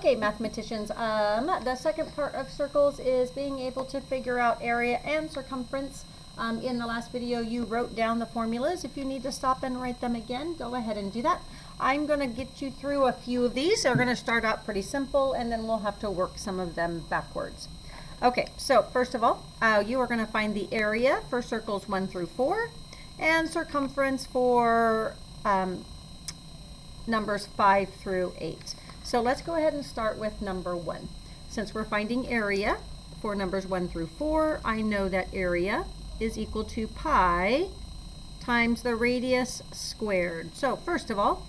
Okay, mathematicians, the second part of circles is being able to figure out area and circumference. In the last video, you wrote down the formulas. If you need to stop and write them again, go ahead and do that. I'm going to get you through a few of these. They're going to start out pretty simple, and then we'll have to work some of them backwards. Okay, so first of all, you are going to find the area for circles 1 through 4 and circumference for numbers 5 through 8. So let's go ahead and start with number 1. Since we're finding area for numbers 1 through 4, I know that area is equal to pi times the radius squared. So first of all,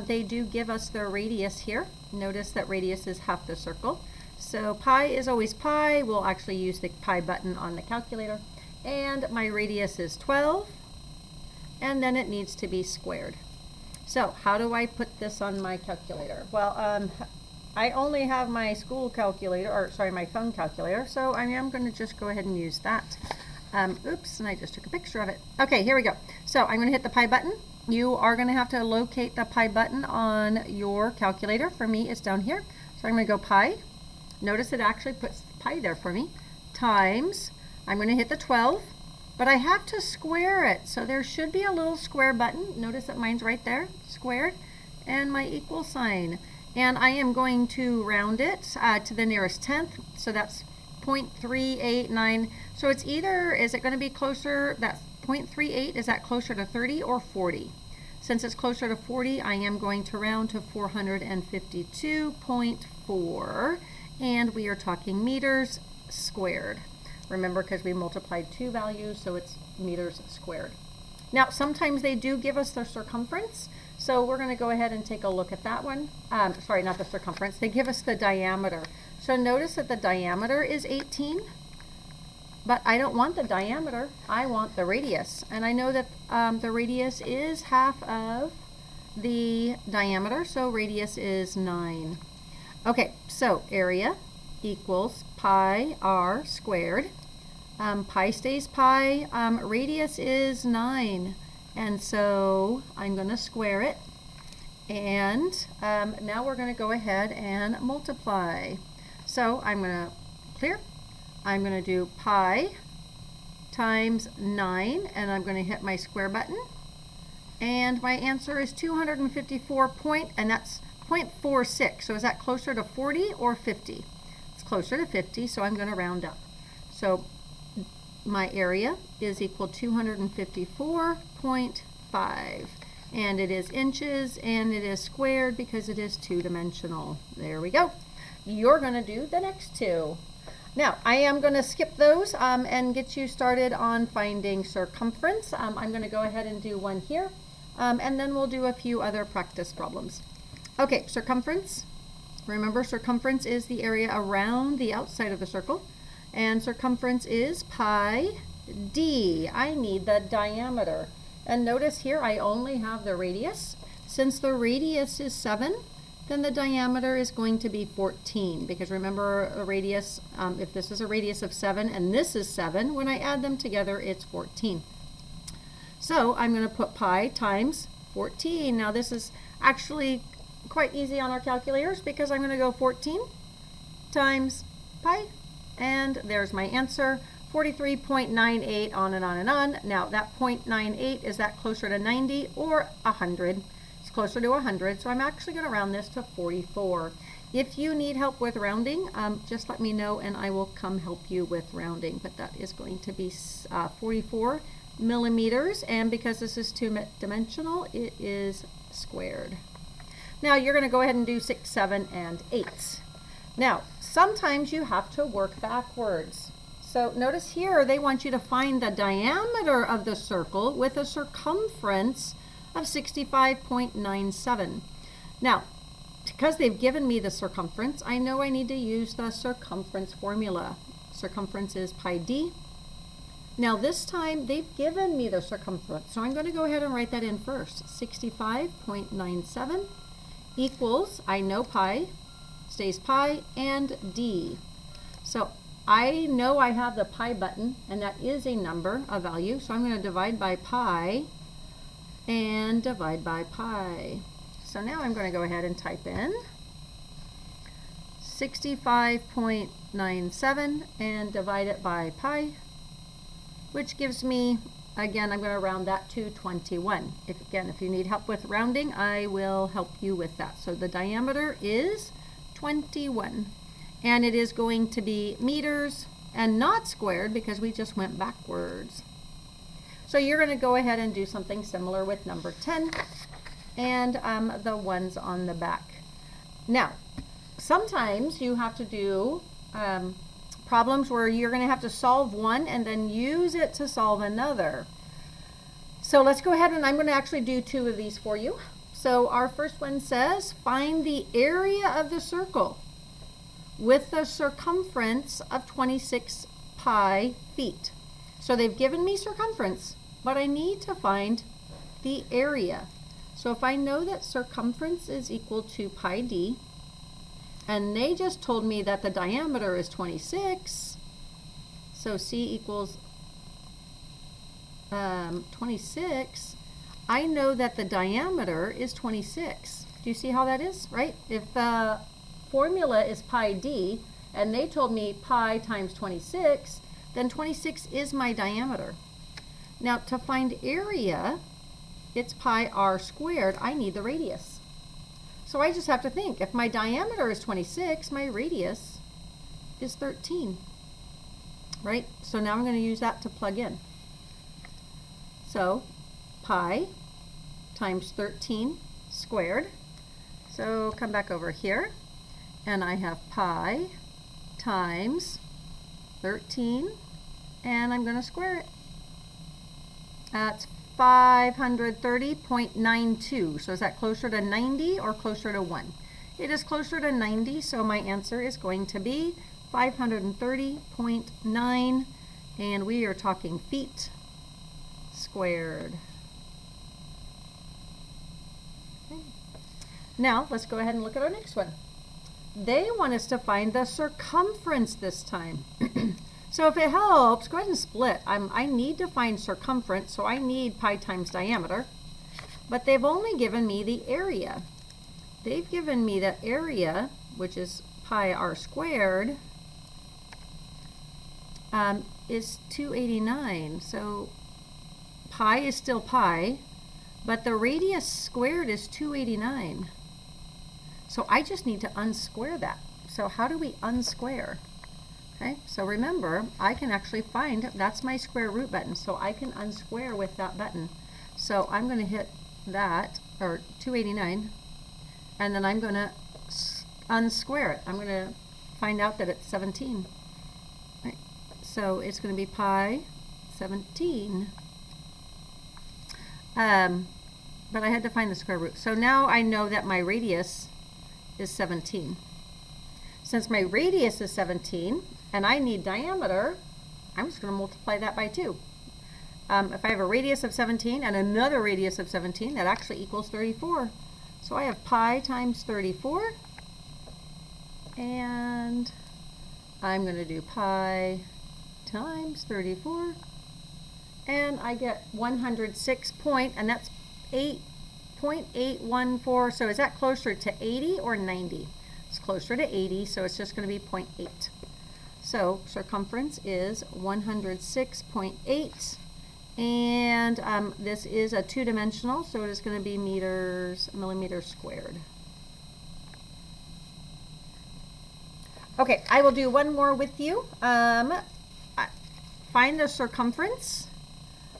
they do give us the radius here. Notice that radius is half the circle. So pi is always pi. We'll actually use the pi button on the calculator. And my radius is 12. And then it needs to be squared. So how do I put this on my calculator? Well, I only have my school calculator, or sorry, my phone calculator. So I am going to just go ahead and use that. Oops, and I just took a picture of it. Okay, here we go. So I'm going to hit the pi button. You are going to have to locate the pi button on your calculator. For me, it's down here. So I'm going to go pi. Notice it actually puts pi there for me. Times, I'm going to hit the 12. But I have to square it, so there should be a little square button. Notice that mine's right there, squared, and my equal sign. And I am going to round it to the nearest tenth, so that's 0.389. So it's either, is it going to be closer, that 0.38, is that closer to 30 or 40? Since it's closer to 40, I am going to round to 452.4, and we are talking meters squared. Remember, because we multiplied two values, so it's meters squared. Now, sometimes they do give us the circumference, so we're going to go ahead and take a look at that one. Sorry, not the circumference. They give us the diameter. So notice that the diameter is 18, but I don't want the diameter. I want the radius. And I know that the radius is half of the diameter, so radius is 9. Okay, so area equals pi r squared. Pi stays pi. Radius is 9. And so I'm going to square it. And now we're going to go ahead and multiply. So I'm going to clear. I'm going to do pi times 9. And I'm going to hit my square button. And my answer is 254 and that's 0.46. So is that closer to 40 or 50? Closer to 50, so I'm going to round up. So my area is equal to 254.5, and it is inches, and it is squared because it is two-dimensional. There we go. You're going to do the next two. Now, I am going to skip those and get you started on finding circumference. I'm going to go ahead and do one here, and then we'll do a few other practice problems. Okay, circumference. Remember, circumference is the area around the outside of the circle, and circumference is pi d. I need the diameter. And notice here I only have the radius. Since the radius is 7, then the diameter is going to be 14, because remember a radius, if this is a radius of 7 and this is 7, when I add them together it's 14. So I'm going to put pi times 14. Now this is actually quite easy on our calculators, because I'm going to go 14 times pi, and there's my answer, 43.98, on and on and on. Now that 0.98, is that closer to 90 or 100? It's closer to 100, so I'm actually going to round this to 44. If you need help with rounding, just let me know and I will come help you with rounding, but that is going to be 44 millimeters, and because this is two-dimensional, it is squared. Now you're going to go ahead and do 6, 7, and 8. Now, sometimes you have to work backwards. So notice here they want you to find the diameter of the circle with a circumference of 65.97. Now, because they've given me the circumference, I know I need to use the circumference formula. Circumference is pi d. Now this time they've given me the circumference, so I'm going to go ahead and write that in first. 65.97 equals, I know pi, stays pi, and d. So I know I have the pi button, and that is a number, a value, so I'm going to divide by pi and divide by pi. So now I'm going to go ahead and type in 65.97 and divide it by pi, which gives me, again, I'm going to round that to 21. If you need help with rounding, I will help you with that. So the diameter is 21, and it is going to be meters and not squared because we just went backwards. So you're going to go ahead and do something similar with number 10 and the ones on the back. Now, sometimes you have to do problems where you're going to have to solve one and then use it to solve another. So let's go ahead, and I'm going to actually do two of these for you. So our first one says, find the area of the circle with the circumference of 26 pi feet. So they've given me circumference, but I need to find the area. So if I know that circumference is equal to pi d, and they just told me that the diameter is 26, so C equals 26, I know that the diameter is 26. Do you see how that is, right? If the formula is pi d, and they told me pi times 26, then 26 is my diameter. Now, to find area, it's pi r squared. I need the radius. So I just have to think, if my diameter is 26, my radius is 13, right? So now I'm going to use that to plug in. So pi times 13 squared. So come back over here, and I have pi times 13, and I'm going to square it. That's 530.92. So is that closer to 90 or closer to 1? It is closer to 90, so my answer is going to be 530.9, and we are talking feet squared. Okay. Now let's go ahead and look at our next one. They want us to find the circumference this time. So if it helps, go ahead and split. I need to find circumference, so I need pi times diameter. But they've only given me the area. They've given me the area, which is pi r squared, is 289. So pi is still pi, but the radius squared is 289. So I just need to unsquare that. So how do we unsquare? Okay, so remember, I can actually find, that's my square root button, so I can unsquare with that button. So I'm going to hit that, or 289, and then I'm going to unsquare it. I'm going to find out that it's 17. Right. So it's going to be pi 17. But I had to find the square root. So now I know that my radius is 17. Since my radius is 17, and I need diameter, I'm just going to multiply that by 2. If I have a radius of 17 and another radius of 17, that actually equals 34. So I have pi times 34, and I'm going to do pi times 34, and I get 106 point, and that's 8.814. So is that closer to 80 or 90? It's closer to 80, so it's just going to be 0.8. So circumference is 106.8, and this is a two-dimensional, so it is going to be millimeters squared. Okay, I will do one more with you. Find the circumference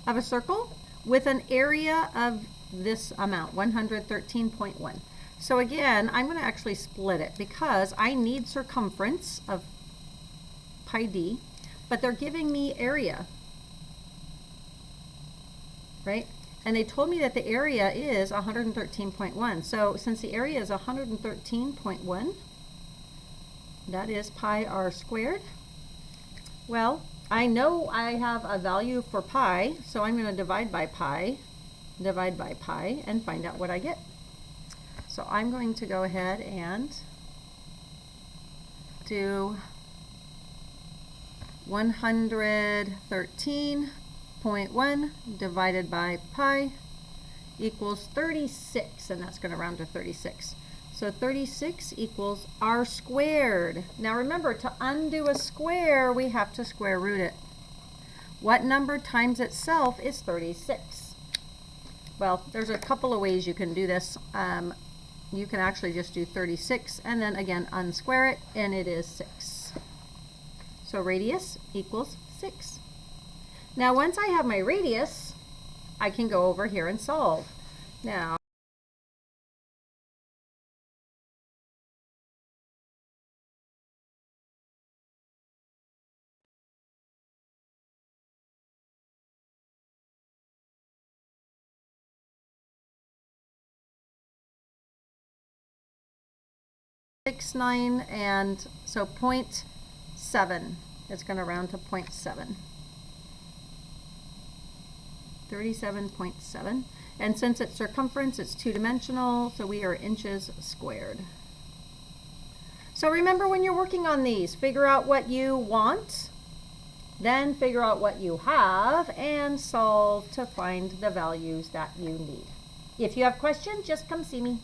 of a circle with an area of this amount, 113.1. So again, I'm going to actually split it because I need circumference of pi d, but they're giving me area, right? And they told me that the area is 113.1. So since the area is 113.1, that is pi r squared. Well, I know I have a value for pi, so I'm going to divide by pi, and find out what I get. So I'm going to go ahead and do 113.1 divided by pi equals 36, and that's going to round to 36. So 36 equals r squared. Now remember, to undo a square, we have to square root it. What number times itself is 36? Well, there's a couple of ways you can do this. You can actually just do 36 and then again unsquare it, and it is 6. So radius equals 6. Now once I have my radius, I can go over here and solve. Now, six, 9, and so 0.7. It's going to round to 0.7. 37.7. And since it's circumference, it's two-dimensional, so we are inches squared. So remember, when you're working on these, figure out what you want, then figure out what you have, and solve to find the values that you need. If you have questions, just come see me.